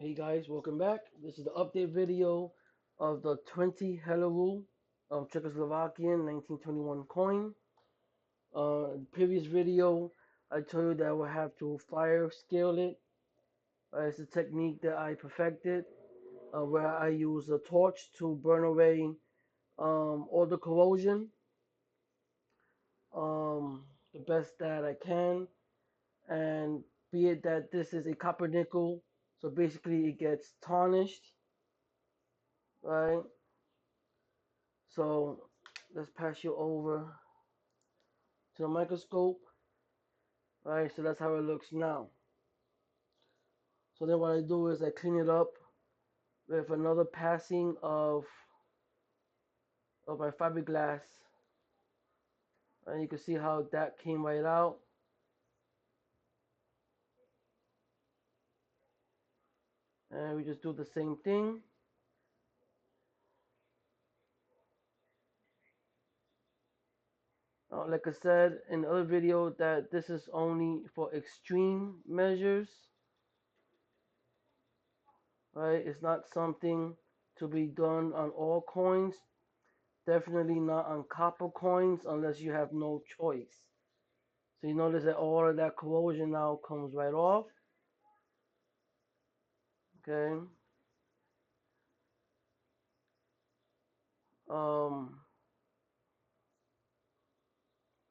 Hey guys, welcome back. This is the update video of the 20 Helleru of Czechoslovakian 1921 coin. Previous video, I told you that I would have to fire scale it. It's a technique that I perfected, where I use a torch to burn away all the corrosion, the best that I can, and be it that this is a copper nickel, so basically it gets tarnished, right? So let's pass you over to the microscope. Right, so that's how it looks now. So then what I do is I clean it up with another passing of my fiberglass. And you can see how that came right out. And we just do the same thing. Like I said in the other video, that this is only for extreme measures. Right? It's not something to be done on all coins. Definitely not on copper coins unless you have no choice. So you notice that all of that corrosion now comes right off. Okay. Um,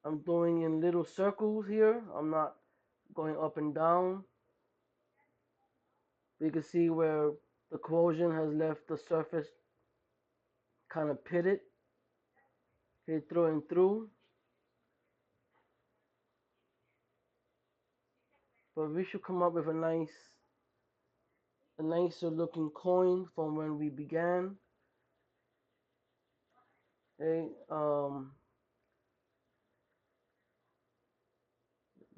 I'm doing in little circles here. I'm not going up and down. You can see where the corrosion has left the surface kind of pitted here through and through. But we should come up with a nicer looking coin from when we began. Okay.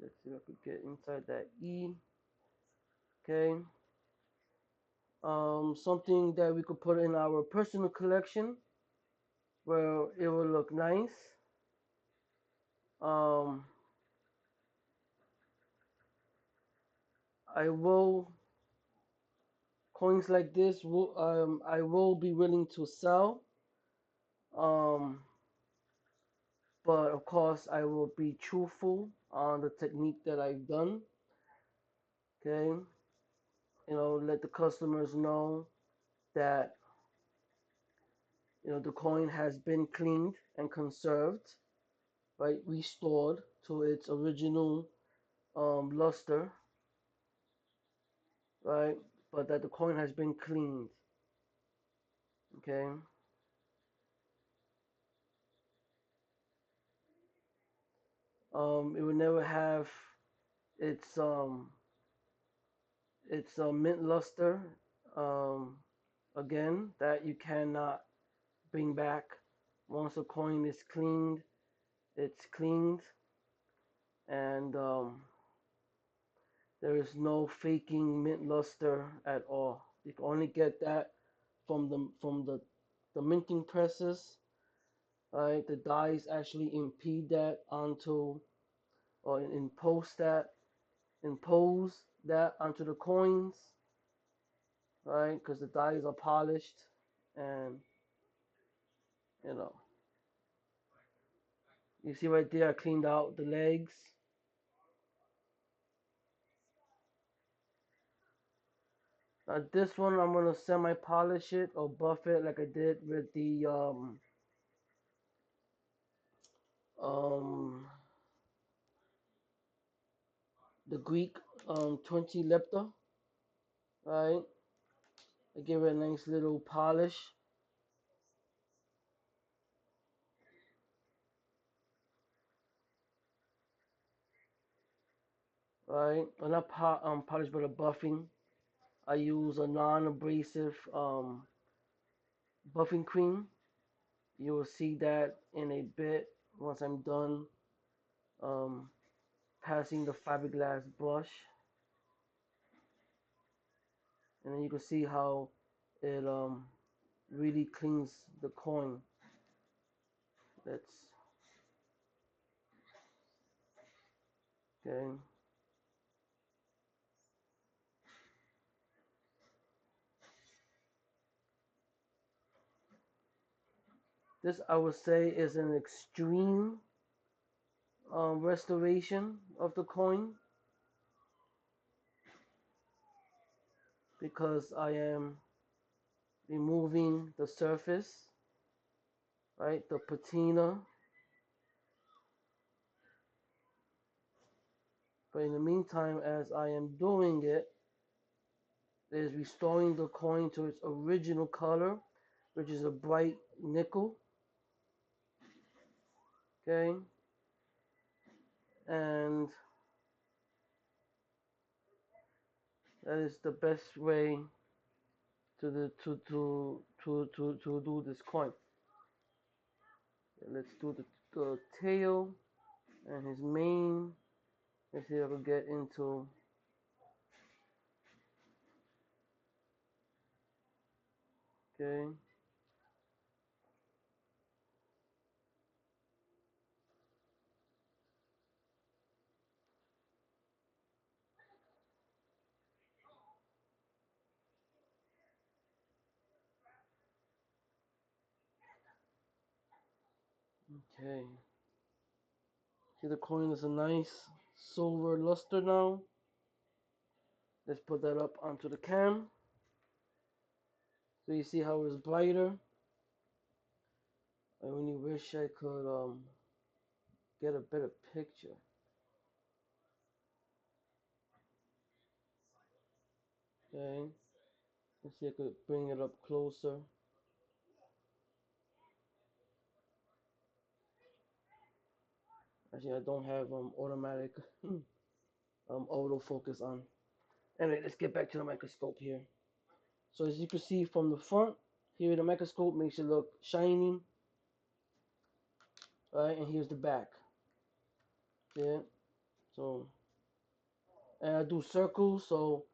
Let's see if I could get inside that E. Okay. Something that we could put in our personal collection where it will look nice. Um, I will coins like this will I will be willing to sell. Um, but of course I will be truthful on the technique that I've done. Okay, let the customers know that the coin has been cleaned and conserved, right, restored to its original luster, right, but that the coin has been cleaned. Okay. It will never have its a mint luster, um, again, that you cannot bring back. Once a coin is cleaned, it's cleaned, and there is no faking mint luster at all. You can only get that from the minting presses. Right, the dies actually impede that onto or impose that onto the coins, right? Because the dies are polished, and you know you see right there, I cleaned out the legs. Now this one, I'm gonna semi-polish it or buff it like I did with um the Greek 20 lepta, right? I give it a nice little polish, right? Well, not polish, but a buffing. I use a non-abrasive buffing cream. You will see that in a bit once I'm done um, passing the fiberglass brush, and then you can see how it really cleans the coin. That's okay. This I would say is an extreme restoration of the coin because I am removing the surface, right, the patina. But in the meantime, as I am doing it, it is restoring the coin to its original color, which is a bright nickel. Okay, and that is the best way to do this coin. Let's do the tail and his mane. Let's see if I can get into. Okay. Okay. See, the coin is a nice silver luster now. Let's put that up onto the cam. So you see how it's brighter. I only wish I could get a better picture. Okay. Let's see if I could bring it up closer. Actually, I don't have automatic autofocus on. Anyway, let's get back to the microscope here. So as you can see from the front, here the microscope makes it look shiny, right? And here's the back. Yeah. So, and I do circles, so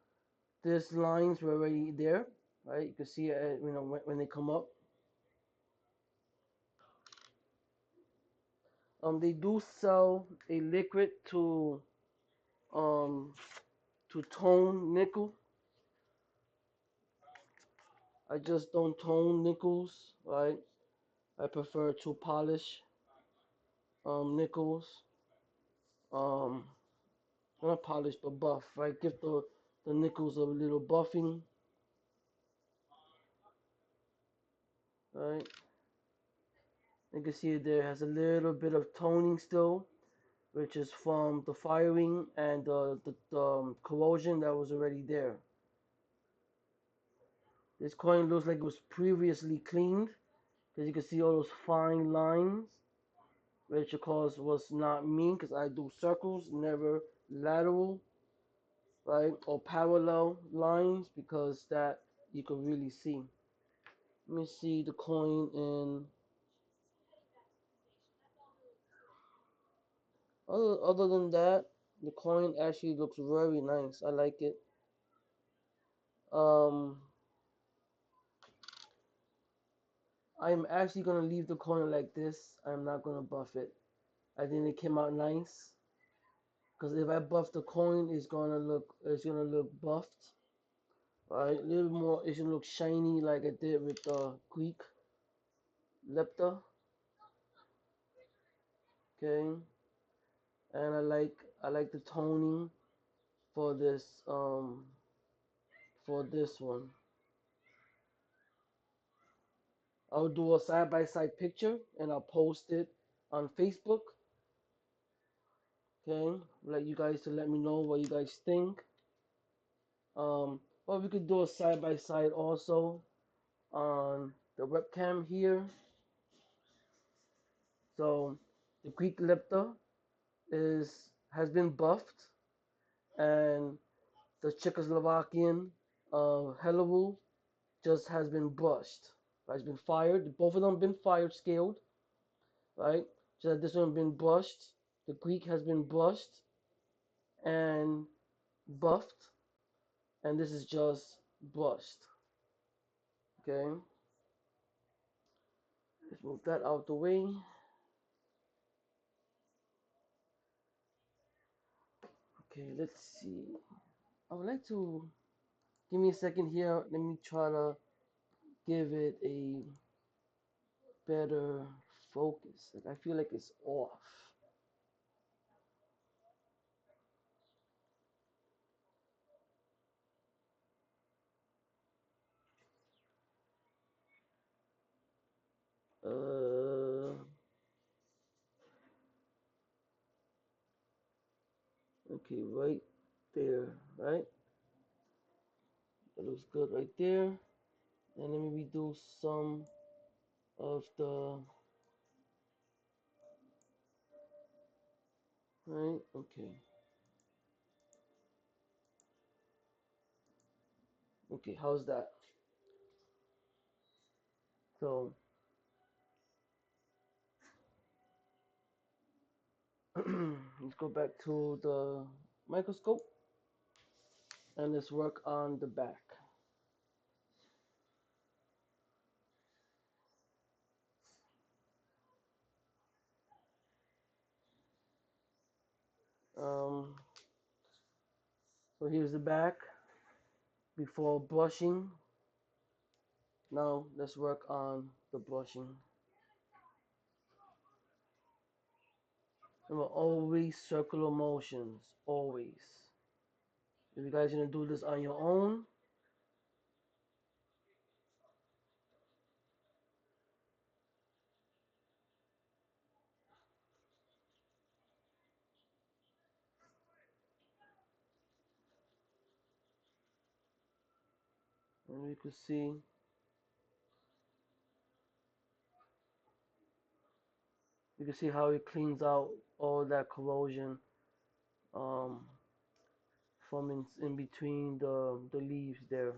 this lines were already there, right? You can see it, you know, when they come up. They do sell a liquid um to tone nickel. I just don't tone nickels, right? I prefer to polish nickels. Um, not polish but buff, right? Give the nickels a little buffing, right? You can see there has a little bit of toning still, which is from the firing and the corrosion that was already there. This coin looks like it was previously cleaned, because you can see all those fine lines, which of course was not me, because I do circles, never lateral, right, or parallel lines, because that you can really see. Let me see the coin in. Other than that, the coin actually looks very nice. I like it. Um, I'm actually gonna leave the coin like this. I'm not gonna buff it. I think it came out nice. Cause if I buff the coin, it's gonna look buffed. Right, a little more. It should look shiny like I did with the Greek lepta. Okay, and I like the toning for this one. I'll do a side by side picture and I'll post it on Facebook. Okay, like you guys to let me know what you guys think. Or we could do a side by side also on the webcam here. So the Greek lepta has been buffed, and the Czechoslovakian Helleru just has been brushed. Right? It's been fired. Both of them been fired, scaled. Right? Just that this one been brushed. The Greek has been brushed and buffed, and this is just brushed. Okay. Let's move that out the way. Okay, let's see. I would like to give me a second here. Let me try to give it a better focus. Like I feel like it's off. Okay, right there, right? That looks good right there. And let me redo some of the, right? Okay. Okay, how's that? So let's go back to the microscope and let's work on the back. Um, so here's the back before brushing. Now let's work on the brushing. Remember, always circular motions, always. If you guys gonna do this on your own, and you can see how it cleans out all that corrosion um, from in between the leaves there.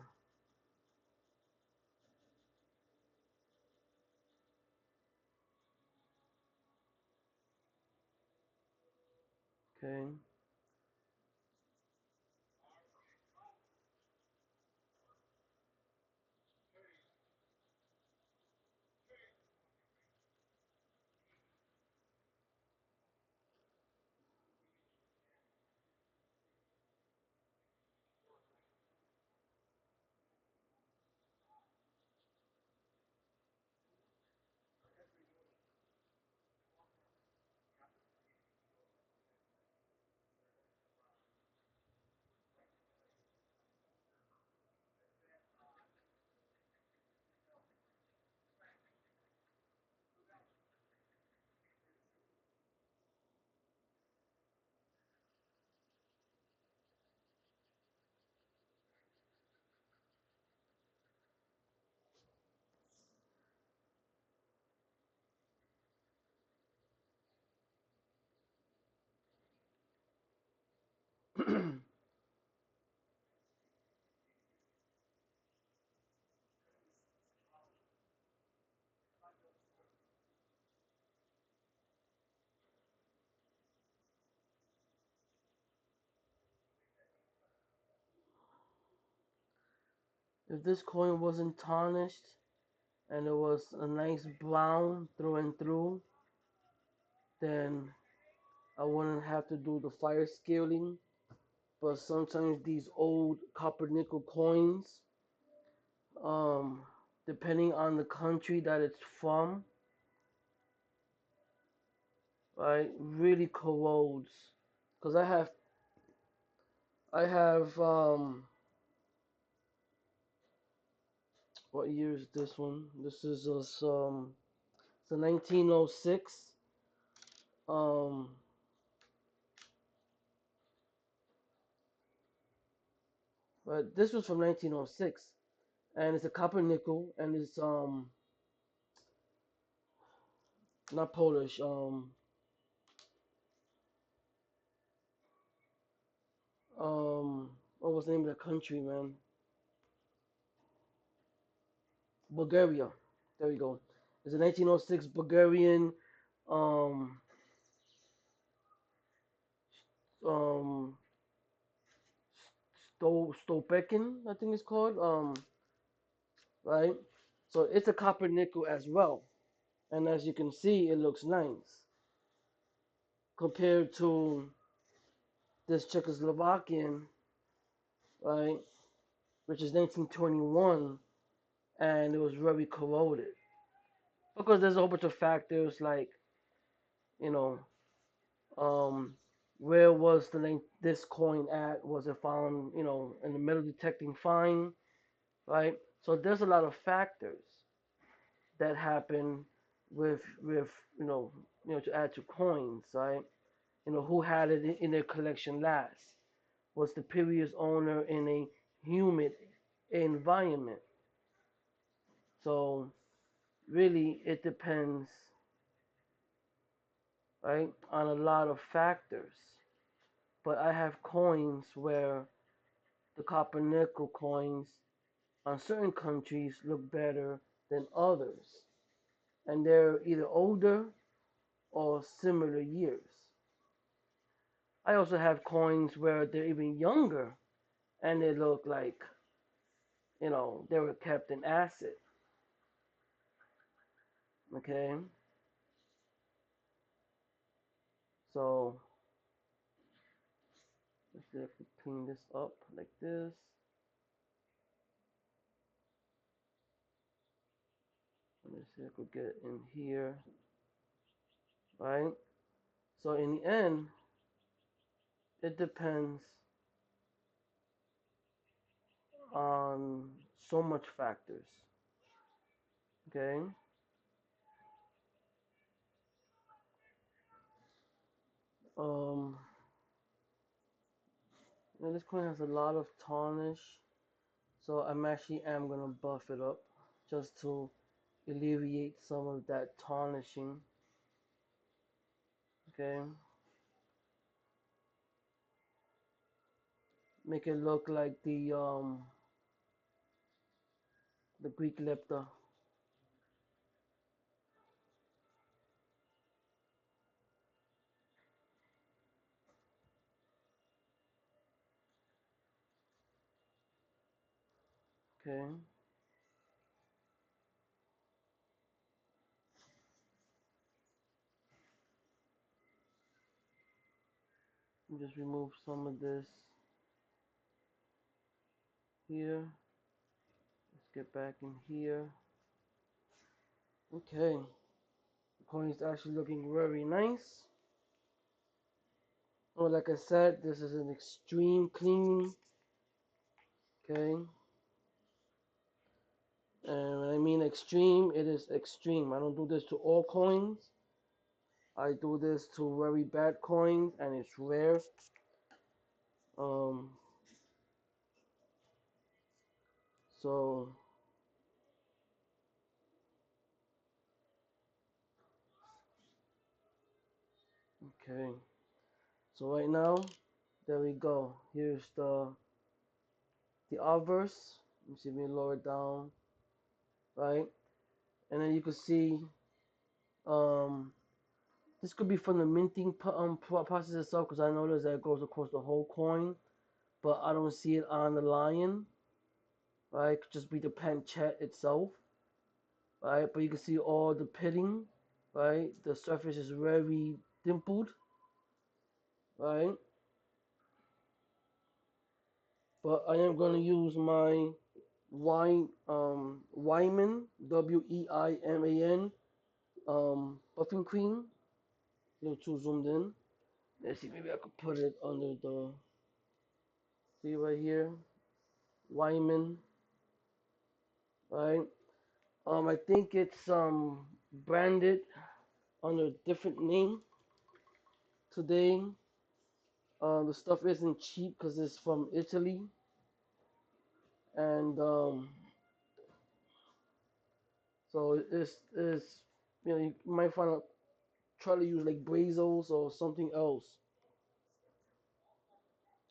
Okay. If this coin wasn't tarnished and it was a nice brown through and through, then I wouldn't have to do the fire scaling. But sometimes these old copper nickel coins, um, depending on the country that it's from, right, really corrodes. Cause I have what year is this one? This is it's a 1906. Um, but this was from 1906, and it's a copper nickel, and it's not Polish. What was the name of the country, man? Bulgaria. There we go. It's a 1906 Bulgarian um um Stopekin, I think it's called. Right? So it's a copper nickel as well. And as you can see, it looks nice compared to this Czechoslovakian, right? Which is 1921, and it was very corroded. Of course, there's a whole bunch of factors like, you know, um, where was this coin at? Was it found, in the metal detecting fine, right? So there's a lot of factors that happen with to add to coins, right? Who had it in their collection last? Was the previous owner in a humid environment? So really, it depends, right, on a lot of factors. But I have coins where the copper nickel coins on certain countries look better than others, and they're either older or similar years. I also have coins where they're even younger and they look like, they were kept in acid. Okay? So, let's see if we clean this up like this. Let me see if we get in here. Right? So, in the end, it depends on so much factors. Okay? Um, this coin has a lot of tarnish, so am gonna buff it up just to alleviate some of that tarnishing. Okay, make it look like the Greek lepta. Okay, just remove some of this here. Let's get back in here. Okay, the coin is actually looking very nice. Well, like I said, this is an extreme clean. Okay, and when I mean extreme, it is extreme. I don't do this to all coins. I do this to very bad coins, and it's rare. Um, so okay. So right now, there we go. Here's the obverse. Let me see if we lower it down, right? And then you can see um this could be from the minting process itself, because I noticed that it goes across the whole coin, but I don't see it on the lion, right? It could just be the panchet itself, right? But you can see all the pitting, right? The surface is very dimpled, right? But I am going to use my Weiman, Weiman, buffing cream. A little too zoomed in. Let's see, maybe I could put it under the, see right here, Wyman, right? I think it's branded under a different name today. The stuff isn't cheap because it's from Italy, and so it's you might find out, try to use like Brazos or something else.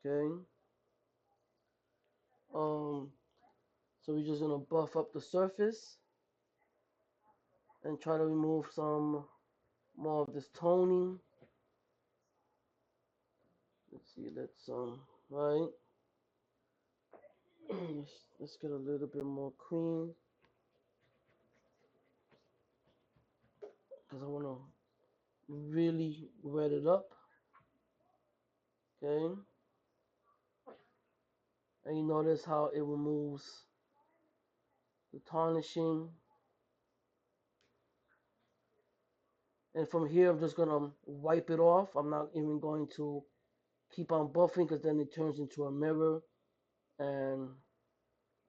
Okay. Um, so we're just gonna buff up the surface and try to remove some more of this toning. Let's see, let's right. let's get a little bit more cream because I wanna really wet it up. Okay, and you notice how it removes the tarnishing. And from here, I'm just gonna wipe it off. I'm not even going to keep on buffing because then it turns into a mirror, and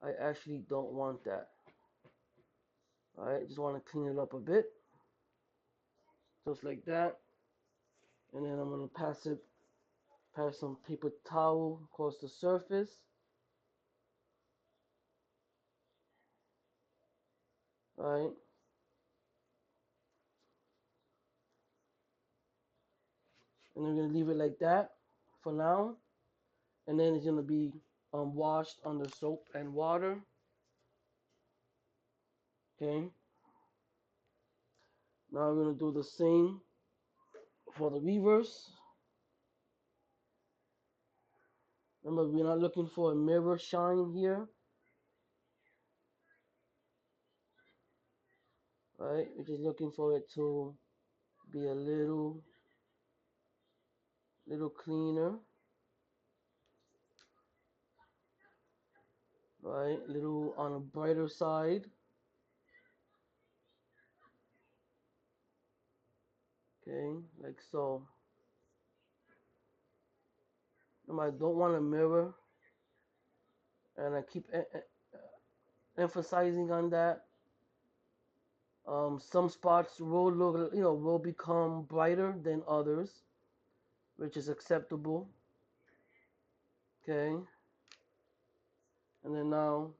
I actually don't want that. Alright, just want to clean it up a bit, just like that. And then I'm gonna pass some paper towel across the surface. Alright, and I'm gonna leave it like that for now. And then it's gonna be washed under soap and water. Okay. Now we're gonna do the same for the reverse. Remember, we're not looking for a mirror shine here, right? We're just looking for it to be a little cleaner, right? A little on a brighter side. Okay, like so. Remember, I don't want a mirror, and I keep emphasizing on that. Some spots will look, will become brighter than others, which is acceptable. Okay, and then now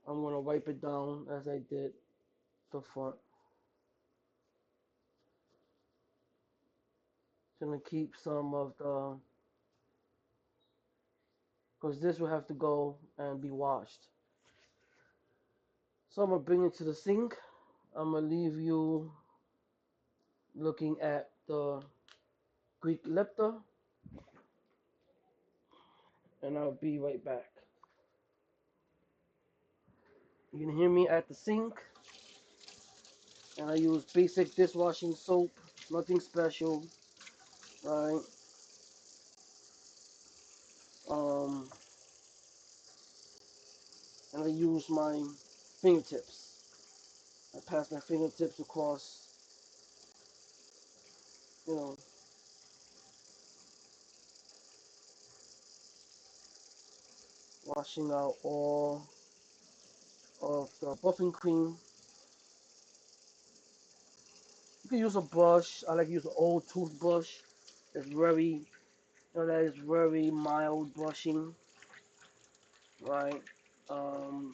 I'm gonna wipe it down as I did the front. Gonna keep some of the, because this will have to go and be washed. So I'm gonna bring it to the sink. I'm gonna leave you looking at the Greek lepta, and I'll be right back. You can hear me at the sink, and I use basic dishwashing soap, nothing special, right? Um, and I use my fingertips. I pass my fingertips across, you know, washing out all of the buffing cream. You can use a brush. I like to use an old toothbrush. It's very, that is very mild brushing, right? Um,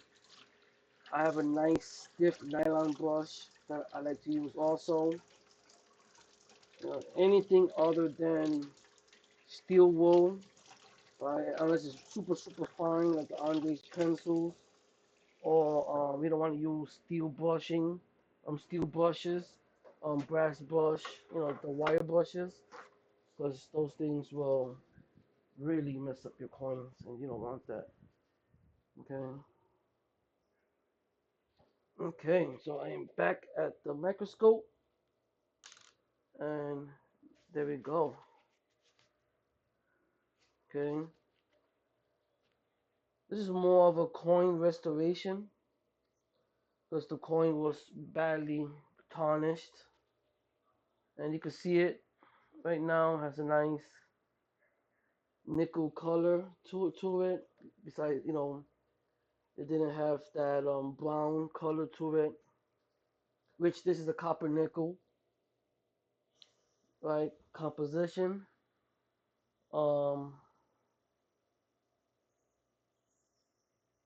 I have a nice stiff nylon brush that I like to use also. Anything other than steel wool, right? Unless it's super fine, like the Andre's pencils, or we don't want to use steel brushes, brass brush, the wire brushes, because those things will really mess up your coins, and you don't want that. Okay. Okay, so I am back at the microscope, and there we go. Okay, this is more of a coin restoration because the coin was badly tarnished, and you can see it right now has a nice nickel color to it. Besides, it didn't have that brown color to it, which this is a copper nickel, right? Composition. Um,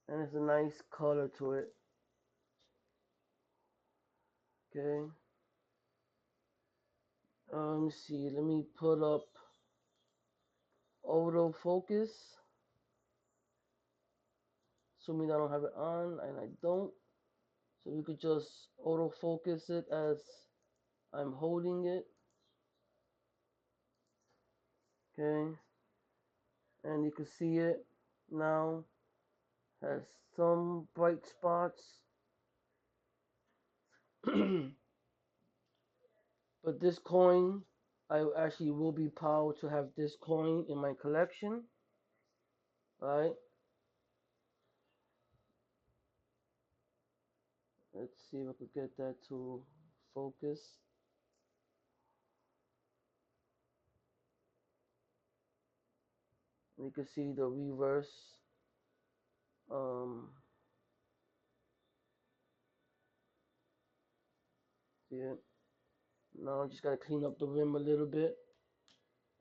and it's a nice color to it. Okay. Let me see. Let me put up autofocus. Assuming I don't have it on, and I don't. So you could just autofocus it as I'm holding it. Okay. And you can see it now. Has some bright spots. But this coin, I actually will be proud to have this coin in my collection. Right? Let's see if I could get that to focus. You can see the reverse. Um, see it? Now I just gotta clean up the rim a little bit,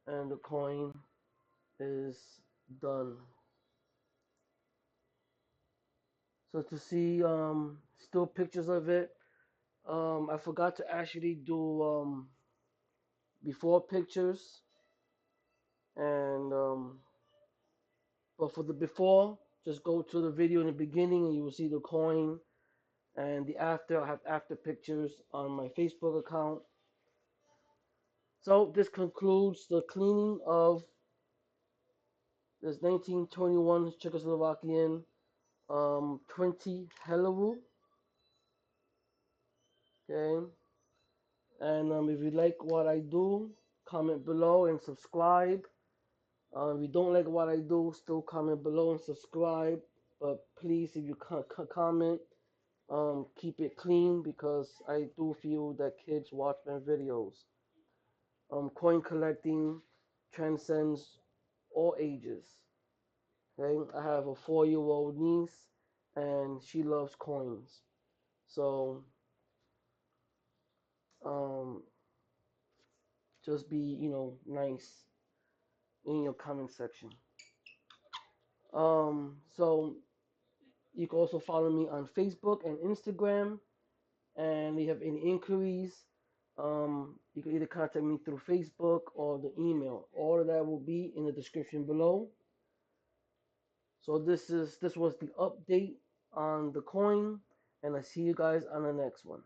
and the coin is done. So to see still pictures of it, I forgot to actually do before pictures, and but for the before, just go to the video in the beginning and you will see the coin, and the after, I have after pictures on my Facebook account. So this concludes the cleaning of this 1921 Czechoslovakian 20 Helleru. Okay, and if you like what I do, comment below and subscribe. If you don't like what I do, still comment below and subscribe. But please, if you comment, keep it clean because I do feel that kids watch my videos. Coin collecting transcends all ages. Okay, I have a 4-year-old niece, and she loves coins. So, um, just be, nice in your comment section. So you can also follow me on Facebook and Instagram. And if you have any inquiries, you can either contact me through Facebook or the email. All of that will be in the description below. So this was the update on the coin, and I see you guys on the next one.